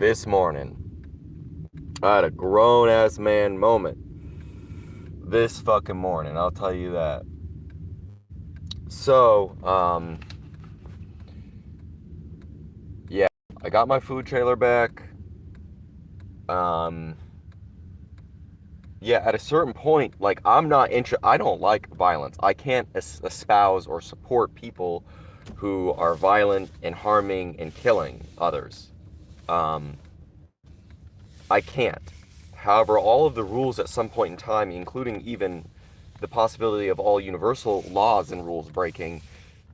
this morning. I had a grown-ass man moment this fucking morning, I'll tell you that. So, yeah, I got my food trailer back. Um, yeah, at a certain point, like, I don't like violence. I can't espouse or support people who are violent and harming and killing others. Um, I can't. However, all of the rules at some point in time, including even the possibility of all universal laws and rules breaking,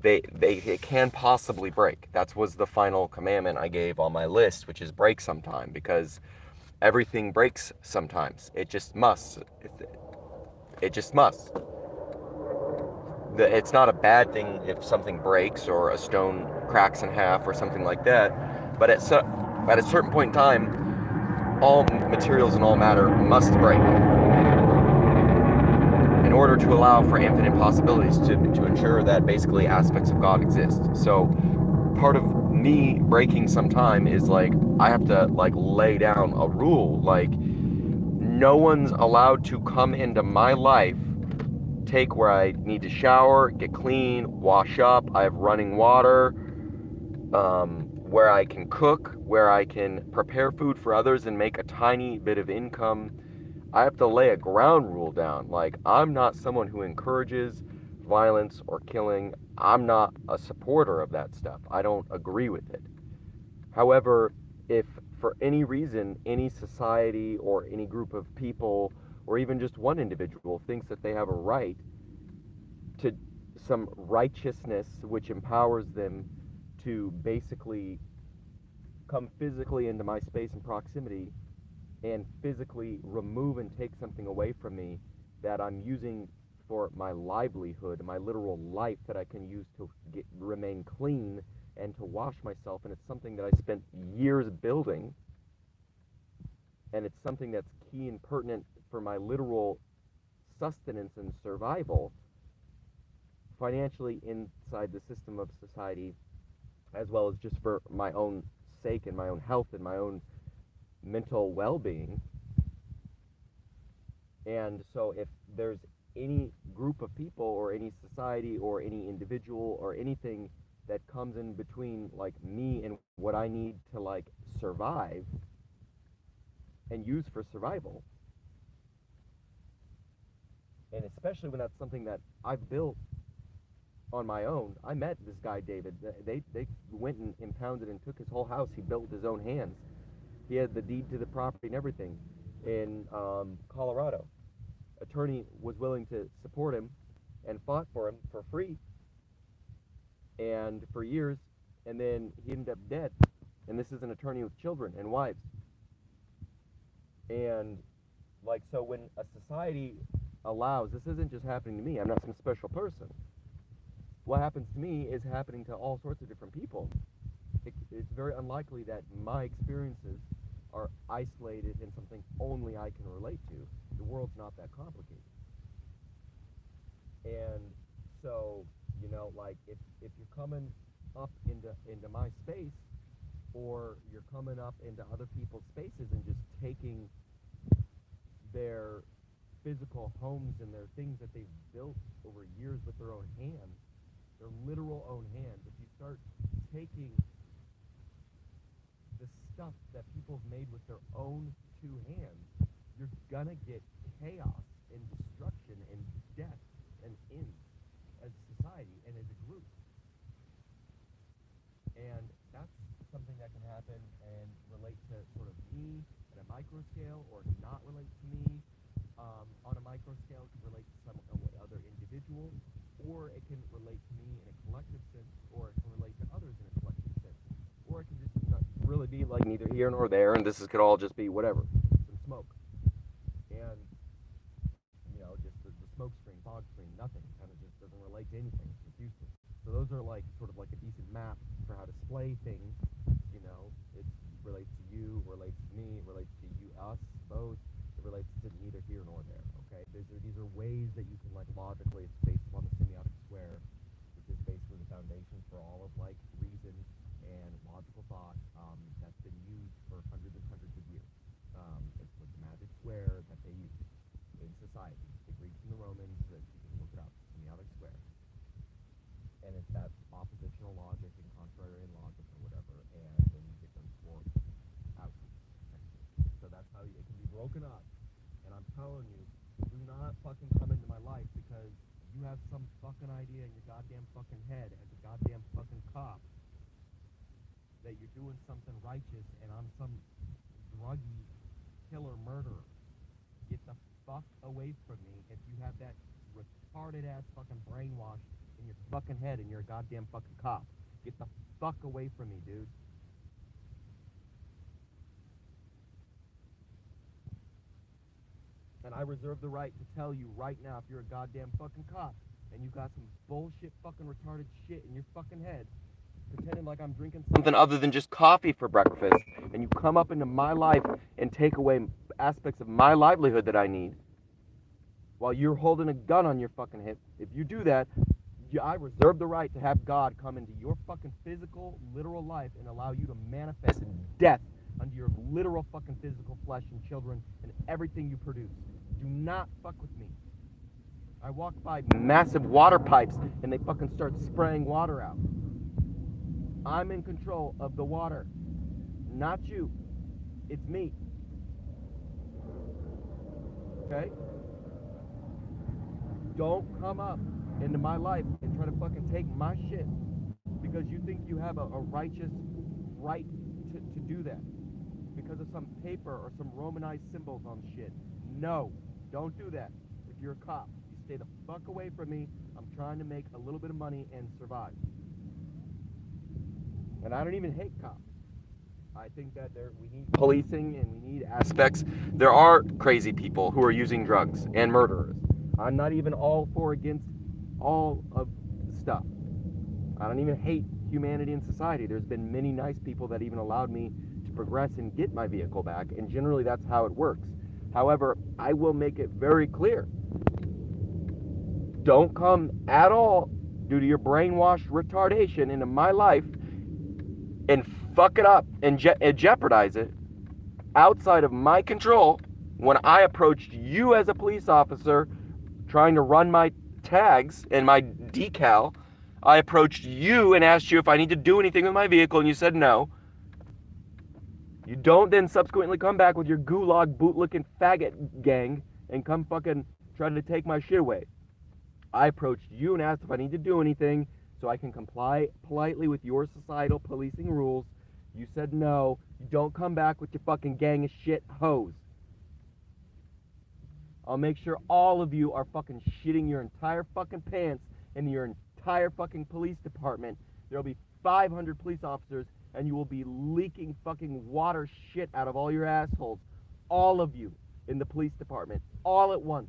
it can possibly break. That was the final commandment I gave on my list, which is break sometime, because everything breaks sometimes. It just must. It just must. It's not a bad thing if something breaks or a stone cracks in half or something like that, but at a certain point in time, all materials and all matter must break in order to allow for infinite possibilities to ensure that basically aspects of God exist. So part of me breaking some time is like I have to like lay down a rule, like no one's allowed to come into my life, take where I need to shower, get clean, wash up, I have running water, where I can cook, where I can prepare food for others and make a tiny bit of income. I have to lay a ground rule down. Like, I'm not someone who encourages violence or killing. I'm not a supporter of that stuff. I don't agree with it. However, if for any reason any society or any group of people or even just one individual thinks that they have a right to some righteousness which empowers them to basically come physically into my space and proximity and physically remove and take something away from me that I'm using for my livelihood, my literal life that I can use to remain clean and to wash myself, and it's something that I spent years building, and it's something that's key and pertinent for my literal sustenance and survival financially inside the system of society, as well as just for my own sake and my own health and my own mental well-being. And so if there's any group of people or any society or any individual or anything that comes in between like me and what I need to like survive and use for survival, and especially when that's something that I've built on my own. I met this guy David. They went and impounded and took his whole house. He built with his own hands. He had the deed to the property and everything in Colorado. Attorney was willing to support him and fought for him for free and for years, and then he ended up dead. And this is an attorney with children and wives. And like, so when a society allows, this isn't just happening to me. I'm not some special person. What happens to me is happening to all sorts of different people. It's very unlikely that my experiences are isolated and something only I can relate to. The world's not that complicated. And so, you know, like if you're coming up into my space, or you're coming up into other people's spaces and just taking their physical homes and their things that they've built over years with their own hands, their literal own hands, if you start taking the stuff that people have made with their own two hands, you're gonna get chaos and destruction and death and end as a society and as a group. And that's something that can happen and relate to sort of me at a micro scale, or not relate to me on a micro scale. It can relate to some other individual, or it can relate to me in a collective sense, or it can relate to others in a collective sense, or it can just not really be like neither here nor there, and could all just be whatever, some smoke, and you know, just the smoke screen, fog screen, nothing, kind of just doesn't relate to anything. It's useless. So those are like sort of like a decent map for how to display things. You know, it relates to you, relates to me, it relates to you, us, both. It relates to neither here nor there. Okay, these are ways that you can like logically. It's based upon the semiotic square, which is basically the foundation for all of like reason and logical thought that's been used for hundreds woken up, and I'm telling you, do not fucking come into my life because you have some fucking idea in your goddamn fucking head as a goddamn fucking cop that you're doing something righteous and I'm some druggy killer murderer. Get the fuck away from me if you have that retarded ass fucking brainwash in your fucking head and you're a goddamn fucking cop. Get the fuck away from me, dude. And I reserve the right to tell you right now, if you're a goddamn fucking cop and you got some bullshit fucking retarded shit in your fucking head, pretending like I'm drinking something other than just coffee for breakfast, and you come up into my life and take away aspects of my livelihood that I need, while you're holding a gun on your fucking hip, if you do that, I reserve the right to have God come into your fucking physical, literal life and allow you to manifest death under your literal fucking physical flesh and children and everything you produce. Do not fuck with me. I walk by massive water pipes and they fucking start spraying water out. I'm in control of the water, not you. It's me. Okay? Don't come up into my life and try to fucking take my shit because you think you have a righteous right to do that because of some paper or some Romanized symbols on shit. No, don't do that. If you're a cop, you stay the fuck away from me. I'm trying to make a little bit of money and survive. And I don't even hate cops. I think that we need policing and we need aspects. There are crazy people who are using drugs and murderers. I'm not even all for against all of stuff. I don't even hate humanity and society. There's been many nice people that even allowed me to progress and get my vehicle back, and generally that's how it works. However, I will make it very clear. Don't come at all due to your brainwashed retardation into my life and fuck it up and jeopardize it outside of my control when I approached you as a police officer trying to run my tags and my decal. I approached you and asked you if I need to do anything with my vehicle and you said no. You don't then subsequently come back with your gulag bootlicking faggot gang and come fucking trying to take my shit away. I approached you and asked if I need to do anything so I can comply politely with your societal policing rules. You said no. You don't come back with your fucking gang of shit hoes. I'll make sure all of you are fucking shitting your entire fucking pants in your entire fucking police department. There'll be 500 police officers and you will be leaking fucking water shit out of all your assholes. All of you in the police department, all at once,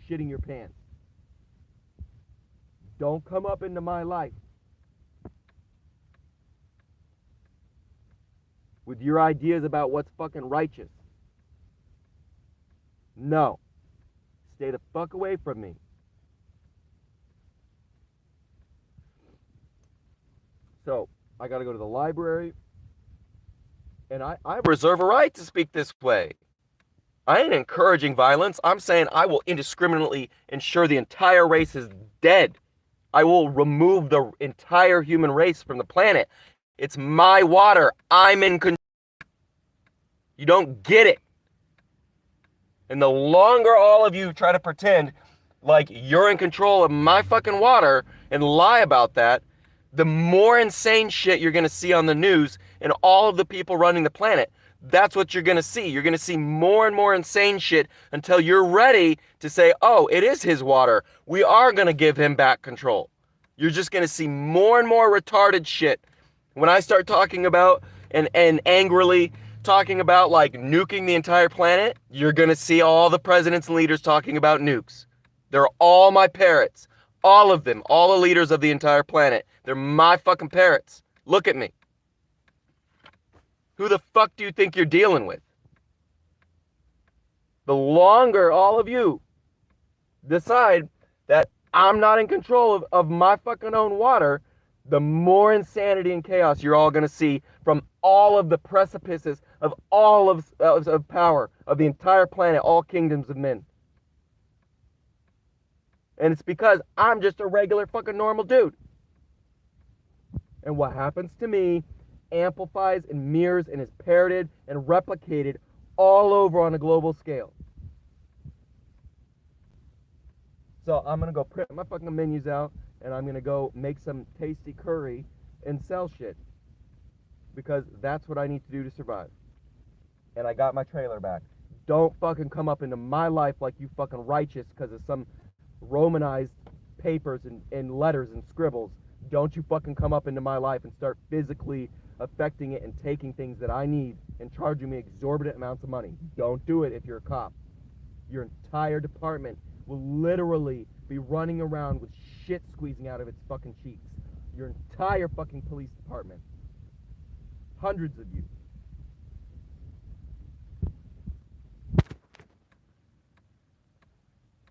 shitting your pants. Don't come up into my life with your ideas about what's fucking righteous. No. Stay the fuck away from me. So, I gotta go to the library. And I reserve a right to speak this way. I ain't encouraging violence. I'm saying I will indiscriminately ensure the entire race is dead. I will remove the entire human race from the planet. It's my water. I'm in control. You don't get it. And the longer all of you try to pretend like you're in control of my fucking water and lie about that, the more insane shit you're going to see on the news and all of the people running the planet. That's what you're going to see. You're going to see more and more insane shit until you're ready to say, oh, it is his water. We are going to give him back control. You're just going to see more and more retarded shit. When I start talking about and angrily talking about like nuking the entire planet, you're going to see all the presidents and leaders talking about nukes. They're all my parrots. All of them. All the leaders of the entire planet. They're my fucking parrots. Look at me. Who the fuck do you think you're dealing with? The longer all of you decide that I'm not in control of my fucking own water, the more insanity and chaos you're all going to see from all of the precipices of all of power of the entire planet, all kingdoms of men. And it's because I'm just a regular fucking normal dude. And what happens to me amplifies and mirrors and is parroted and replicated all over on a global scale. So I'm gonna go print my fucking menus out, and I'm gonna go make some tasty curry and sell shit, because that's what I need to do to survive. And I got my trailer back. Don't fucking come up into my life like you fucking righteous because of some Romanized papers and letters and scribbles. Don't you fucking come up into my life and start physically affecting it and taking things that I need and charging me exorbitant amounts of money. Don't do it if you're a cop. Your entire department will literally be running around with shit squeezing out of its fucking cheeks. Your entire fucking police department. Hundreds of you.